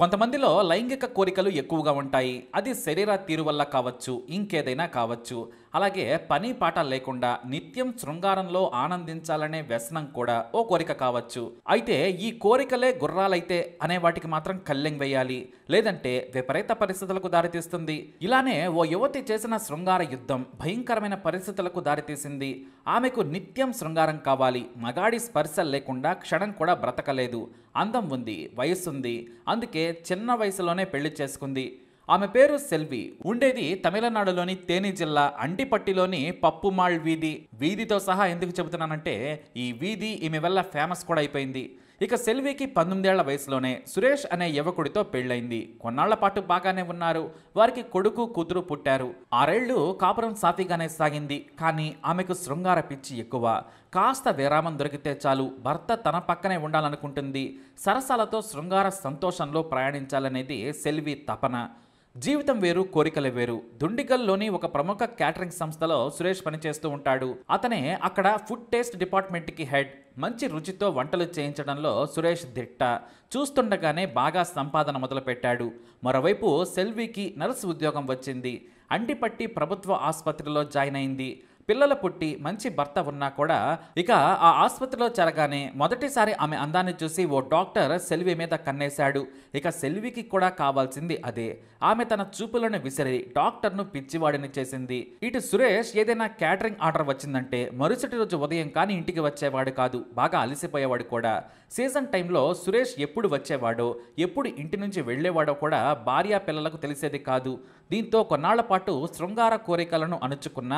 కొంతమందిలో లైంగిక కోరికలు ఎక్కువగా ఉంటాయి. అది శరీర తీరు వల్ల కావచ్చు, ఇంకేదైనా కావచ్చు. అలాగే పని పాట లేకుండా నిత్యం శృంగారంలో ఆనందించాలనే వ్యసనం కూడా ఓ కోరిక కావచ్చు. అయితే ఈ కోరికలే గుర్రాలైతే అనే వాటికి మాత్రం కళ్ళెం వేయాలి, లేదంటే విపరీత పరిస్థితులకు దారితీస్తుంది. ఇలానే ఓ యువతి చేసిన శృంగార యుద్ధం భయంకరమైన పరిస్థితులకు దారితీసింది. ఆమెకు నిత్యం శృంగారం కావాలి, మగాడి స్పర్శ లేకుండా క్షణం కూడా బ్రతకలేదు. అందం ఉంది, వయస్సుంది, అందుకే చిన్న వయసులోనే పెళ్లి చేసుకుంది. ఆమె పేరు సెల్వి. ఉండేది తమిళనాడులోని తేని జిల్లా అండిపట్టిలోని పప్పుమాళ్ వీధి. వీధితో సహా ఎందుకు చెబుతున్నానంటే ఈ వీధి ఈమె వల్ల ఫేమస్ కూడా అయిపోయింది. ఇక సెల్వికి 19 ఏళ్ల వయసులోనే సురేష్ అనే యువకుడితో పెళ్ళైంది. కొన్నాళ్ల పాటు బాగానే ఉన్నారు. వారికి కొడుకు కూతురు పుట్టారు. 6 ఏళ్లు కాపురం సాఫీగానే సాగింది. కానీ ఆమెకు శృంగార పిచ్చి ఎక్కువ. కాస్త విరామం దొరికితే చాలు భర్త తన పక్కనే ఉండాలనుకుంటుంది. సరసాలతో శృంగార సంతోషంలో ప్రయాణించాలనేది సెల్వి తపన. జీవితం వేరు, కోరికలు వేరు. దుండిగల్లోని ఒక ప్రముఖ క్యాటరింగ్ సంస్థలో సురేష్ పనిచేస్తూ ఉంటాడు. అతనే అక్కడ ఫుడ్ టేస్ట్ డిపార్ట్మెంట్కి హెడ్. మంచి రుచితో వంటలు చేయించడంలో సురేష్ దిట్ట. చూస్తుండగానే బాగా సంపాదన మొదలుపెట్టాడు. మరోవైపు సెల్వికి నర్సు ఉద్యోగం వచ్చింది. అండిపట్టి ప్రభుత్వ ఆసుపత్రిలో జాయిన్ అయింది. పిల్లలు పుట్టి మంచి భర్త ఉన్నా కూడా ఇక ఆ ఆసుపత్రిలో చేరగానే మొదటిసారి ఆమె అందాన్ని చూసి ఓ డాక్టర్ సెల్వి మీద కన్నేశాడు. ఇక సెల్వికి కూడా కావాల్సింది అదే. ఆమె తన చూపులను విసిరి డాక్టర్ను పిచ్చివాడిని చేసింది. ఇటు సురేష్ ఏదైనా క్యాటరింగ్ ఆర్డర్ వచ్చిందంటే మరుసటి రోజు ఉదయం కానీ ఇంటికి వచ్చేవాడు కాదు. బాగా అలసిపోయేవాడు కూడా. సీజన్ టైంలో సురేష్ ఎప్పుడు వచ్చేవాడో, ఎప్పుడు ఇంటి నుంచి వెళ్లేవాడో కూడా భార్య పిల్లలకు తెలిసేది కాదు. దీంతో కొన్నాళ్ల పాటు శృంగార కోరికలను అణుచుకున్న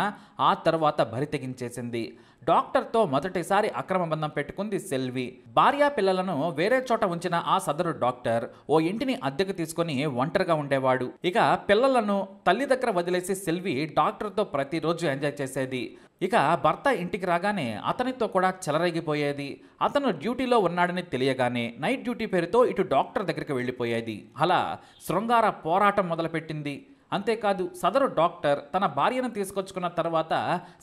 ఆ తర్వాత బరి తెగించేసింది. డాక్టర్తో మొదటిసారి అక్రమ బంధం పెట్టుకుంది సెల్వి. భార్యా పిల్లలను వేరే చోట ఉంచిన ఆ సదరు డాక్టర్ ఓ ఇంటిని అద్దెకు తీసుకొని ఒంటరిగా ఉండేవాడు. ఇక పిల్లలను తల్లి దగ్గర వదిలేసి సెల్వి డాక్టర్తో ప్రతిరోజు ఎంజాయ్ చేసేది. ఇక భర్త ఇంటికి రాగానే అతనితో కూడా చెలరేగిపోయేది. అతను డ్యూటీలో ఉన్నాడని తెలియగానే నైట్ డ్యూటీ పేరుతో ఇటు డాక్టర్ దగ్గరికి వెళ్ళిపోయేది. అలా శృంగార పోరాటం మొదలుపెట్టింది. అంతేకాదు సదరు డాక్టర్ తన భార్యను తీసుకొచ్చుకున్న తర్వాత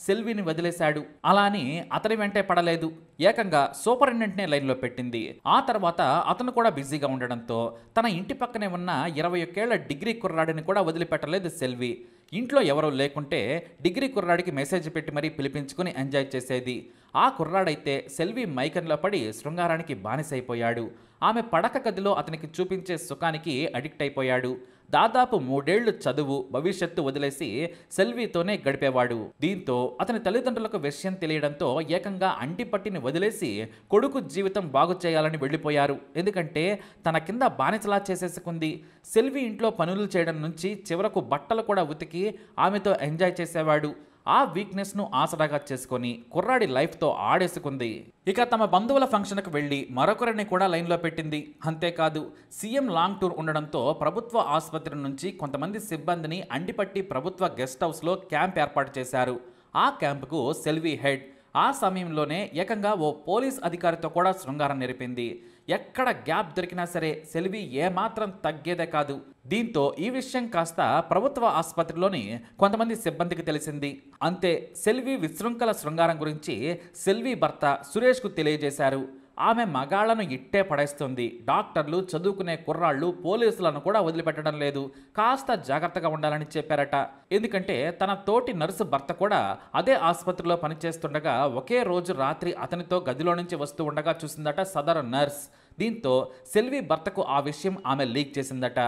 సెల్విని వదిలేశాడు. అలా అని అతని వెంటే పడలేదు. ఏకంగా సూపరింటెండెంట్నే లైన్లో పెట్టింది. ఆ తర్వాత అతను కూడా బిజీగా ఉండడంతో తన ఇంటి పక్కనే ఉన్న 21 ఏళ్ల డిగ్రీ కుర్రాడిని కూడా వదిలిపెట్టలేదు సెల్వి. ఇంట్లో ఎవరూ లేకుంటే డిగ్రీ కుర్రాడికి మెసేజ్ పెట్టి మరీ పిలిపించుకుని ఎంజాయ్ చేసేది. ఆ కుర్రాడైతే సెల్వి మైకంలో పడి శృంగారానికి బానిసైపోయాడు. ఆమె పడక గదిలో అతనికి చూపించే సుఖానికి అడిక్ట్ అయిపోయాడు. దాదాపు 3 ఏళ్లు చదువు, భవిష్యత్తు వదిలేసి సెల్వితోనే గడిపేవాడు. దీంతో అతని తల్లిదండ్రులకు విషయం తెలియడంతో ఏకంగా అంటిపట్టిని వదిలేసి కొడుకు జీవితం బాగు చేయాలని వెళ్ళిపోయారు. ఎందుకంటే తన కింద బానిసలా చేసేసుకుంది. సెల్వి ఇంట్లో పనులు చేయడం నుంచి చివరకు బట్టలు కూడా ఉతికి ఆమెతో ఎంజాయ్ చేసేవాడు. ఆ వీక్నెస్ను ఆసరాగా చేసుకొని కుర్రాడి లైఫ్తో ఆడేసుకుంది. ఇక తమ బంధువుల ఫంక్షన్కు వెళ్ళి మరొకరిని కూడా లైన్లో పెట్టింది. అంతేకాదు సీఎం లాంగ్ టూర్ ఉండడంతో ప్రభుత్వ ఆసుపత్రి నుంచి కొంతమంది సిబ్బందిని అండిపట్టి ప్రభుత్వ గెస్ట్ హౌస్లో క్యాంప్ ఏర్పాటు చేశారు. ఆ క్యాంపుకు సెల్వి హెడ్. ఆ సమయంలోనే ఏకంగా ఓ పోలీస్ అధికారితో కూడా శృంగారం నెరిపింది. ఎక్కడ గ్యాప్ దొరికినా సరే సెల్వి ఏమాత్రం తగ్గేదే కాదు. దీంతో ఈ విషయం కాస్త ప్రభుత్వ ఆసుపత్రిలోని కొంతమంది సిబ్బందికి తెలిసింది. అంతే సెల్వి విశృంఖల శృంగారం గురించి సెల్వి భర్త సురేష్కు తెలియజేశారు. ఆమె మగాళ్లను ఇట్టే పడేస్తుంది. డాక్టర్లు, చదువుకునే కుర్రాళ్ళు, పోలీసులను కూడా వదిలిపెట్టడం లేదు. కాస్త జాగ్రత్తగా ఉండాలని చెప్పారట. ఎందుకంటే తన తోటి నర్సు భర్త కూడా అదే ఆసుపత్రిలో పనిచేస్తుండగా ఒకే రోజు రాత్రి అతనితో గదిలో నుంచి వస్తూ ఉండగా చూసిందట సదరు నర్స్. దీంతో సెల్వి భర్తకు ఆ విషయం ఆమె లీక్ చేసిందట.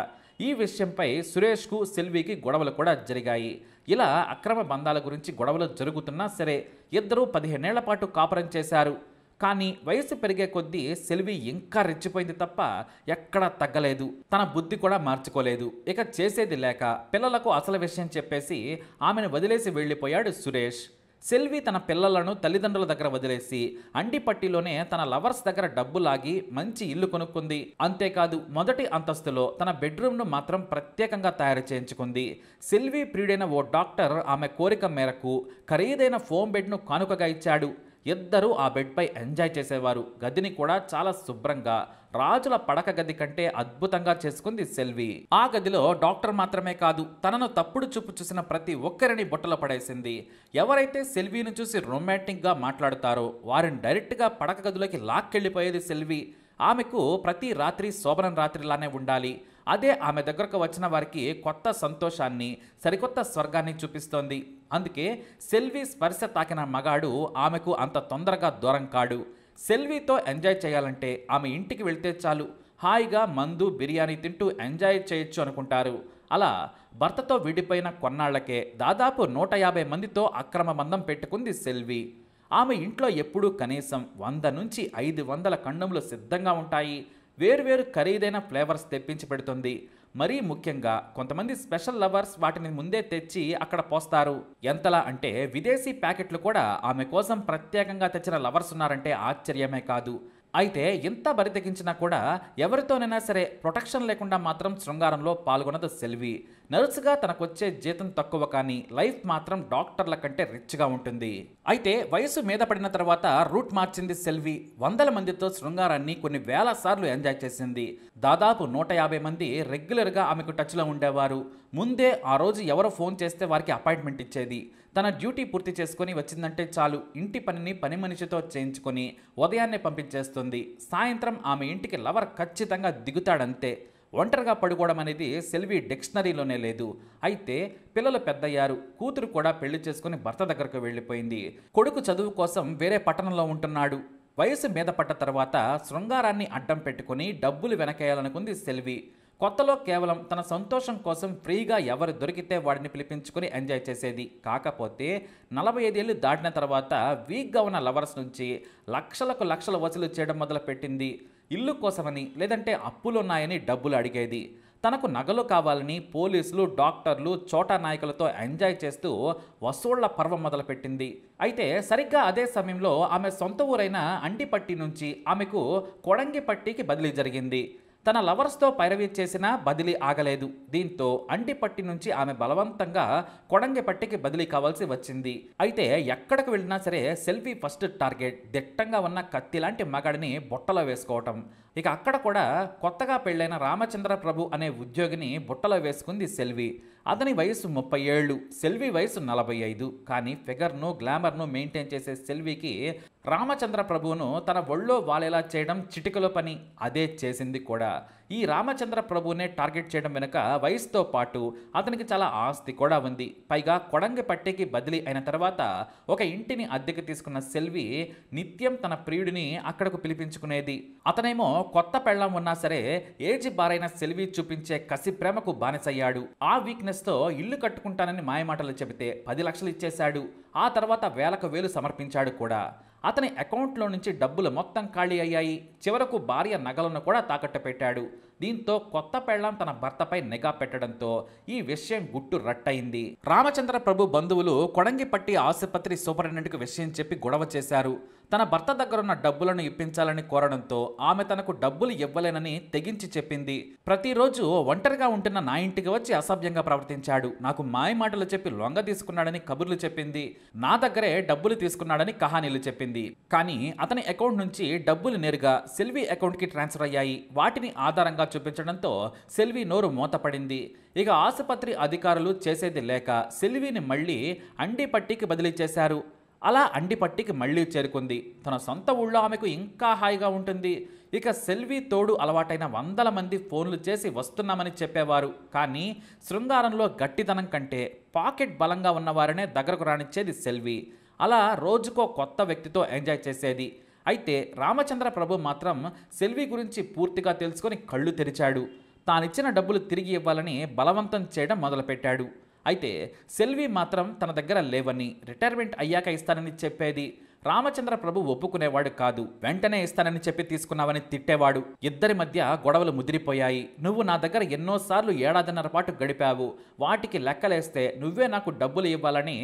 ఈ విషయంపై సురేష్కు సెల్వికి గొడవలు కూడా జరిగాయి. ఇలా అక్రమ బంధాల గురించి గొడవలు జరుగుతున్నా సరే ఇద్దరూ 15 ఏళ్ల పాటు కాపురం చేశారు. కానీ వయసు పెరిగే కొద్దీ సెల్వి ఇంకా రెచ్చిపోయింది తప్ప ఎక్కడా తగ్గలేదు. తన బుద్ధి కూడా మార్చుకోలేదు. ఇక చేసేది లేక పిల్లలకు అసలు విషయం చెప్పేసి ఆమెను వదిలేసి వెళ్ళిపోయాడు సురేష్. సెల్వి తన పిల్లలను తల్లిదండ్రుల దగ్గర వదిలేసి అండిపట్టిలోనే తన లవర్స్ దగ్గర డబ్బు లాగి మంచి ఇల్లు కొనుక్కుంది. అంతేకాదు మొదటి అంతస్తులో తన బెడ్రూమ్ను మాత్రం ప్రత్యేకంగా తయారు చేయించుకుంది. సెల్వి ప్రియుడైన ఓ డాక్టర్ ఆమె కోరిక మేరకు ఖరీదైన ఫోమ్ బెడ్ను కానుకగా ఇచ్చాడు. ఇద్దరూ ఆ బెడ్పై ఎంజాయ్ చేసేవారు. గదిని కూడా చాలా శుభ్రంగా రాజుల పడక గది కంటే అద్భుతంగా చేసుకుంది సెల్వి. ఆ గదిలో డాక్టర్ మాత్రమే కాదు, తనను తప్పుడు చూపు చూసిన ప్రతి ఒక్కరిని బుట్టలో పడేసింది. ఎవరైతే సెల్విని చూసి రొమాంటిక్గా మాట్లాడుతారో వారిని డైరెక్ట్గా పడక గదిలోకి లాక్కెళ్ళిపోయేది సెల్వి. ఆమెకు ప్రతి రాత్రి శోభనం రాత్రిలానే ఉండాలి. అదే ఆమె దగ్గరకు వచ్చిన వారికి కొత్త సంతోషాన్ని, సరికొత్త స్వర్గాన్ని చూపిస్తోంది. అందుకే సెల్వి స్పర్శ తాకిన మగాడు ఆమెకు అంత తొందరగా దూరం కాడు. సెల్వితో ఎంజాయ్ చేయాలంటే ఆమె ఇంటికి వెళ్తే చాలు, హాయిగా మందు బిర్యానీ తింటూ ఎంజాయ్ చేయొచ్చు అనుకుంటారు. అలా భర్తతో విడిపోయిన కొన్నాళ్లకే దాదాపు 150 మందితో అక్రమ బంధం పెట్టుకుంది సెల్వి. ఆమె ఇంట్లో ఎప్పుడూ కనీసం 100 నుంచి 500 కండములు సిద్ధంగా ఉంటాయి. వేర్వేరు ఖరీదైన ఫ్లేవర్స్ తెప్పించి పెడుతుంది. మరీ ముఖ్యంగా కొంతమంది స్పెషల్ లవర్స్ వాటిని ముందే తెచ్చి అక్కడ పోస్తారు. ఎంతలా అంటే విదేశీ ప్యాకెట్లు కూడా ఆమె కోసం ప్రత్యేకంగా తెచ్చిన లవర్స్ ఉన్నారంటే ఆశ్చర్యమే కాదు. అయితే ఇంత బరితెగించినా కూడా ఎవరితోనైనా సరే ప్రొటెక్షన్ లేకుండా మాత్రం శృంగారంలో పాల్గొనదు సెల్వి. నర్సుగా తనకొచ్చే జీతం తక్కువ, కానీ లైఫ్ మాత్రం డాక్టర్ల కంటే రిచ్గా ఉంటుంది. అయితే వయసు మీద పడిన తర్వాత రూట్ మార్చింది సెల్వి. వందల మందితో శృంగారాన్ని కొన్ని వేల సార్లు ఎంజాయ్ చేసింది. దాదాపు 150 మంది రెగ్యులర్గా ఆమెకు టచ్లో ఉండేవారు. ముందే ఆ రోజు ఎవరో ఫోన్ చేస్తే వారికి అపాయింట్మెంట్ ఇచ్చేది. తన డ్యూటీ పూర్తి చేసుకుని వచ్చిందంటే చాలు, ఇంటి పనిని పని మనిషితో చేయించుకొని ఉదయాన్నే పంపించేస్తుంది. సాయంత్రం ఆమె ఇంటికి లవర్ ఖచ్చితంగా దిగుతాడంతే. ఒంటరిగా పడుకోవడం అనేది సెల్వి డిక్షనరీలోనే లేదు. అయితే పిల్లలు పెద్దయ్యారు. కూతురు కూడా పెళ్లి చేసుకుని భర్త దగ్గరకు వెళ్ళిపోయింది. కొడుకు చదువు కోసం వేరే పట్టణంలో ఉంటున్నాడు. వయసు మీద పడ్డ తర్వాత శృంగారాన్ని అడ్డం పెట్టుకుని డబ్బులు వెనకేయాలనుకుంది సెల్వి. కొత్తలో కేవలం తన సంతోషం కోసం ఫ్రీగా ఎవరు దొరికితే వాడిని పిలిపించుకుని ఎంజాయ్ చేసేది. కాకపోతే 45 ఏళ్ళు దాటిన తర్వాత వీక్గా ఉన్న లవర్స్ నుంచి లక్షలకు లక్షలు వసూలు చేయడం మొదలుపెట్టింది. ఇల్లు కోసమని, లేదంటే అప్పులున్నాయని డబ్బులు అడిగేది. తనకు నగలు కావాలని పోలీసులు, డాక్టర్లు, చోటా నాయకులతో ఎంజాయ్ చేస్తూ వసూళ్ల పర్వం మొదలుపెట్టింది. అయితే సరిగ్గా అదే సమయంలో ఆమె సొంత ఊరైన అండిపట్టి నుంచి ఆమెకు కొడంగిపట్టికి బదిలీ జరిగింది. తన లవర్స్తో పైరవీ చేసినా బదిలీ ఆగలేదు. దీంతో అండిపట్టి నుంచి ఆమె బలవంతంగా కొడంగిపట్టికి బదిలీ కావాల్సి వచ్చింది. అయితే ఎక్కడికి వెళ్ళినా సరే సెల్వి ఫస్ట్ టార్గెట్ దిట్టంగా ఉన్న కత్తి లాంటి మగాడిని బుట్టలో వేసుకోవటం. ఇక అక్కడ కూడా కొత్తగా పెళ్లైన రామచంద్ర ప్రభు అనే ఉద్యోగిని బుట్టలో వేసుకుంది సెల్వి. అతని వయసు 30 ఏళ్ళు, సెల్వి వయసు 45. కానీ ఫిగర్ను, గ్లామర్ను మెయింటైన్ చేసే సెల్వికి రామచంద్ర ప్రభువును తన ఒళ్ళో వాలేలా చేయడం చిటికలో పని. అదే చేసింది కూడా. ఈ రామచంద్ర ప్రభువునే టార్గెట్ చేయడం వెనుక వయసుతో పాటు అతనికి చాలా ఆస్తి కూడా ఉంది. పైగా కొడంగిపట్టికి బదిలీ అయిన తర్వాత ఒక ఇంటిని అద్దెకి తీసుకున్న సెల్వి నిత్యం తన ప్రియుడిని అక్కడకు పిలిపించుకునేది. అతనేమో కొత్త పెళ్ళాం ఉన్నా సరే ఏజీ బారైన సెల్వి చూపించే కసి ప్రేమకు బానిసయ్యాడు. ఆ వీక్నెస్తో ఇల్లు కట్టుకుంటానని మాయమాటలు చెబితే 10 లక్షలు ఇచ్చేశాడు. ఆ తర్వాత వేలకు వేలు సమర్పించాడు కూడా. అతని అకౌంట్లో నుంచి డబ్బులు మొత్తం ఖాళీ అయ్యాయి. చివరకు భార్య నగలను కూడా తాకట్టు పెట్టాడు. దీంతో కొత్త పెళ్ళాం తన భర్తపై నిఘా పెట్టడంతో ఈ విషయం గుట్టు రట్టయింది. రామచంద్ర ప్రభు బంధువులు కొడంగిపట్టి ఆసుపత్రి సూపరింటెండెంట్కు విషయం చెప్పి గొడవ చేశారు. తన భర్త దగ్గరున్న డబ్బులను ఇప్పించాలని కోరడంతో ఆమె తనకు డబ్బులు ఇవ్వలేనని తెగించి చెప్పింది. ప్రతిరోజు ఒంటరిగా ఉంటున్న నా ఇంటికి వచ్చి అసభ్యంగా ప్రవర్తించాడు. నాకు మాయ మాటలు చెప్పి లొంగ తీసుకున్నాడని కబుర్లు చెప్పింది. నా దగ్గరే డబ్బులు తీసుకున్నాడని కహానీలు చెప్పింది. కానీ అతని అకౌంట్ నుంచి డబ్బులు నేరుగా సెల్వి అకౌంట్కి ట్రాన్స్ఫర్ అయ్యాయి. వాటిని ఆధారంగా చూపించడంతో సెల్వి నోరు మూతపడింది. ఇక ఆసుపత్రి అధికారులు చేసేది లేక సెల్విని మళ్ళీ అండిపట్టికి బదిలీ చేశారు. అలా అండిపట్టికి మళ్ళీ చేరుకుంది. తన సొంత ఊళ్ళో ఆమెకు ఇంకా హాయిగా ఉంటుంది. ఇక సెల్వి తోడు అలవాటైన 100 మంది ఫోన్లు చేసి వస్తున్నామని చెప్పేవారు. కానీ శృంగారంలో గట్టితనం కంటే పాకెట్ బలంగా ఉన్నవారనే దగ్గరకు రానిచ్చేది సెల్వి. అలా రోజుకో కొత్త వ్యక్తితో ఎంజాయ్ చేసేది. అయితే రామచంద్ర ప్రభు మాత్రం సెల్వి గురించి పూర్తిగా తెలుసుకొని కళ్ళు తెరిచాడు. తానిచ్చిన డబ్బులు తిరిగి ఇవ్వాలని బలవంతం చేయడం మొదలుపెట్టాడు. అయితే సెల్వి మాత్రం తన దగ్గర లేవని, రిటైర్మెంట్ అయ్యాక ఇస్తానని చెప్పేది. రామచంద్ర ప్రభు ఒప్పుకునేవాడు కాదు. వెంటనే ఇస్తానని చెప్పి తీసుకున్నావని తిట్టేవాడు. ఇద్దరి మధ్య గొడవలు ముదిరిపోయాయి. నువ్వు నా దగ్గర ఎన్నోసార్లు 1.5 పాటు గడిపావు, వాటికి లెక్కలేస్తే నువ్వే నాకు డబ్బులు ఇవ్వాలని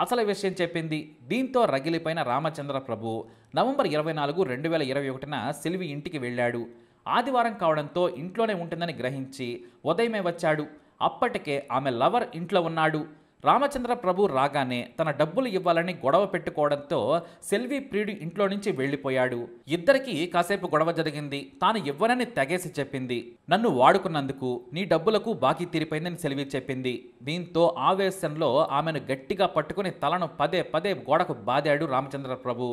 అసలు విషయం చెప్పింది. దీంతో రగిలిపోయిన రామచంద్ర ప్రభు నవంబర్ 24, 2021న సెల్వి ఇంటికి వెళ్ళాడు. ఆదివారం కావడంతో ఇంట్లోనే ఉంటుందని గ్రహించి ఉదయమే వచ్చాడు. అప్పటికే ఆమె లవర్ ఇంట్లో ఉన్నాడు. రామచంద్ర ప్రభు రాగానే తన డబ్బులు ఇవ్వాలని గొడవ పెట్టుకోవడంతో సెల్వి ప్రియుడి ఇంట్లో నుంచి వెళ్ళిపోయాడు. ఇద్దరికీ కాసేపు గొడవ జరిగింది. తాను ఇవ్వనని తెగేసి చెప్పింది. నన్ను వాడుకున్నందుకు నీ డబ్బులకు బాకీ తీరిపోయిందని సెల్వి చెప్పింది. దీంతో ఆవేశంలో ఆమెను గట్టిగా పట్టుకుని తలను పదే పదే గోడకు బాదాడు రామచంద్ర ప్రభు.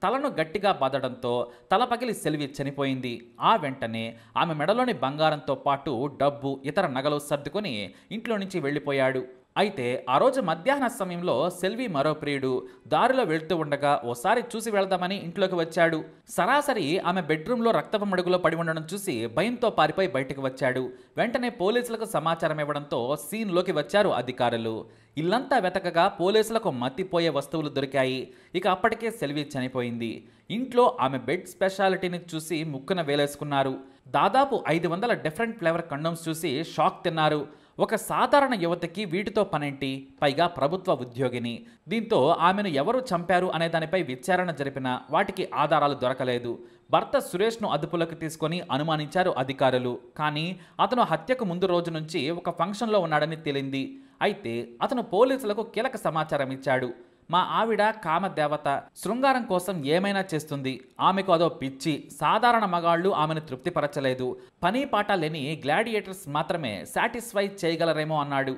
తలను గట్టిగా బాదడంతో తల పగిలి సెల్వి చనిపోయింది. ఆ వెంటనే ఆమె మెడలోని బంగారంతో పాటు డబ్బు, ఇతర నగలు సర్దుకొని ఇంట్లో నుంచి వెళ్ళిపోయాడు. అయితే ఆ రోజు మధ్యాహ్న సమయంలో సెల్వి మరో ప్రియుడు దారిలో వెళ్తూ ఉండగా ఓసారి చూసి వెళ్దామని ఇంట్లోకి వచ్చాడు. సరాసరి ఆమె బెడ్రూమ్లో రక్తపు మడుగులో పడి ఉండడం చూసి భయంతో పారిపోయి బయటకు వచ్చాడు. వెంటనే పోలీసులకు సమాచారం ఇవ్వడంతో సీన్లోకి వచ్చారు అధికారులు. ఇల్లంతా వెతకగా పోలీసులకు మత్తిపోయే వస్తువులు దొరికాయి. ఇక అప్పటికే సెల్వి చనిపోయింది. ఇంట్లో ఆమె బెడ్ స్పెషాలిటీని చూసి ముక్కున వేలేసుకున్నారు. దాదాపు 500 డిఫరెంట్ ఫ్లేవర్ కండోమ్స్ చూసి షాక్ తిన్నారు. ఒక సాధారణ యువతకి వీటితో పనేంటి, పైగా ప్రభుత్వ ఉద్యోగిని. దీంతో ఆమెను ఎవరు చంపారు అనే దానిపై విచారణ జరిపినా వాటికి ఆధారాలు దొరకలేదు. భర్త సురేష్ను అదుపులోకి తీసుకొని అనుమానించారు అధికారులు. కానీ అతను హత్యకు ముందు రోజు నుంచి ఒక ఫంక్షన్లో ఉన్నాడని తేలింది. అయితే అతను పోలీసులకు కీలక సమాచారం ఇచ్చాడు. మా ఆవిడ కామదేవత, శృంగారం కోసం ఏమైనా చేస్తుంది. ఆమెకు అదో పిచ్చి. సాధారణ మగాళ్ళు ఆమెను తృప్తిపరచలేదు. పని పాట లేని గ్లాడియేటర్స్ మాత్రమే సాటిస్ఫై చేయగలరేమో అన్నాడు.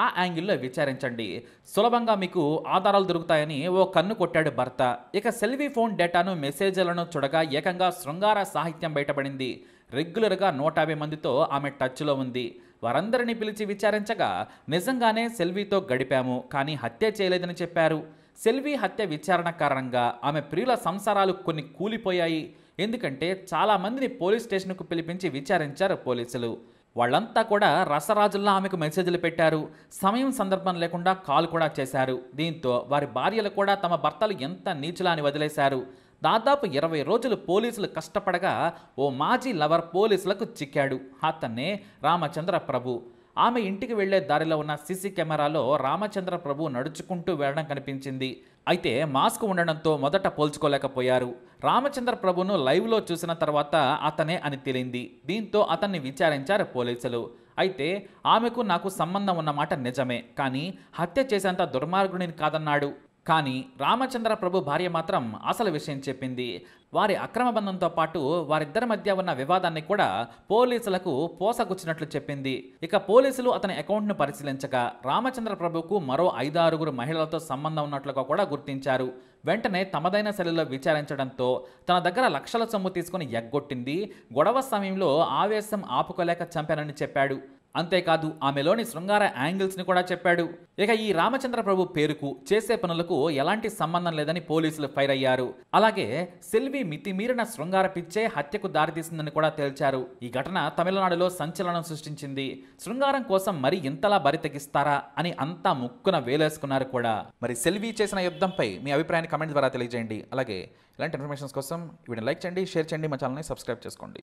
ఆ యాంగిల్లో విచారించండి, సులభంగా మీకు ఆధారాలు దొరుకుతాయని ఓ కన్ను కొట్టాడు భర్త. ఇక సెల్వి ఫోన్ డేటాను, మెసేజ్లను చూడగా ఏకంగా శృంగార సాహిత్యం బయటపడింది. రెగ్యులర్గా 150 మందితో ఆమె టచ్లో ఉంది. వారందరినీ పిలిచి విచారించగా నిజంగానే సెల్వితో గడిపాము, కానీ హత్య చేయలేదని చెప్పారు. సెల్వి హత్య విచారణ కారణంగా ఆమె ప్రియుల సంసారాలు కొన్ని కూలిపోయాయి. ఎందుకంటే చాలామందిని పోలీస్ స్టేషన్కు పిలిపించి విచారించారు పోలీసులు. వాళ్ళంతా కూడా రసరాజుల్లా ఆమెకు మెసేజ్లు పెట్టారు. సమయం సందర్భం లేకుండా కాల్ కూడా చేశారు. దీంతో వారి భార్యలు కూడా తమ భర్తలు ఎంత నీచులా అని వదిలేశారు. దాదాపు 20 రోజులు పోలీసులు కష్టపడగా ఓ మాజీ లవర్ పోలీసులకు చిక్కాడు. అతన్నే రామచంద్ర ప్రభు. ఆమె ఇంటికి వెళ్లే దారిలో ఉన్న సీసీ కెమెరాలో రామచంద్ర ప్రభు నడుచుకుంటూ వెళ్లడం కనిపించింది. అయితే మాస్క్ ఉండడంతో మొదట పోల్చుకోలేకపోయారు. రామచంద్ర ప్రభును లైవ్లో చూసిన తర్వాత అతనే అని తేలింది. దీంతో అతన్ని విచారించారు పోలీసులు. అయితే ఆమెకు నాకు సంబంధం ఉన్నమాట నిజమే, కానీ హత్య చేసేంత దుర్మార్గుడిని కాదన్నాడు. కానీ రామచంద్ర ప్రభు భార్య మాత్రం అసలు విషయం చెప్పింది. వారి అక్రమ బంధంతో పాటు వారిద్దరి మధ్య ఉన్న వివాదాన్ని కూడా పోలీసులకు పోసగుచ్చినట్లు చెప్పింది. ఇక పోలీసులు అతని అకౌంట్ను పరిశీలించగా రామచంద్ర ప్రభుకు మరో 5-6 మహిళలతో సంబంధం ఉన్నట్లుగా కూడా గుర్తించారు. వెంటనే తమదైన శైలిలో విచారించడంతో తన దగ్గర లక్షల సొమ్ము తీసుకుని ఎగ్గొట్టింది. గొడవ సమయంలో ఆవేశం ఆపుకోలేక చంపానని చెప్పాడు. అంతేకాదు ఆమెలోని శృంగార యాంగిల్స్ని కూడా చెప్పాడు. ఇక ఈ రామచంద్ర ప్రభు పేరుకు, చేసే పనులకు ఎలాంటి సంబంధం లేదని పోలీసులు ఫైర్ అయ్యారు. అలాగే సెల్వి మితిమీరిన శృంగార పిచ్చే హత్యకు దారితీసిందని కూడా తేల్చారు. ఈ ఘటన తమిళనాడులో సంచలనం సృష్టించింది. శృంగారం కోసం మరి ఇంతలా బరి తెగిస్తారా అని అంతా ముక్కున వేలేసుకున్నారు కూడా. మరి సెల్వి చేసిన యుద్ధంపై మీ అభిప్రాయాన్ని కామెంట్ ద్వారా తెలియజేయండి. అలాగే ఇలాంటి ఇన్ఫర్మేషన్స్ కోసం వీడియోని లైక్ చేయండి, షేర్ చేయండి, మా ఛానల్ని సబ్స్క్రైబ్ చేసుకోండి.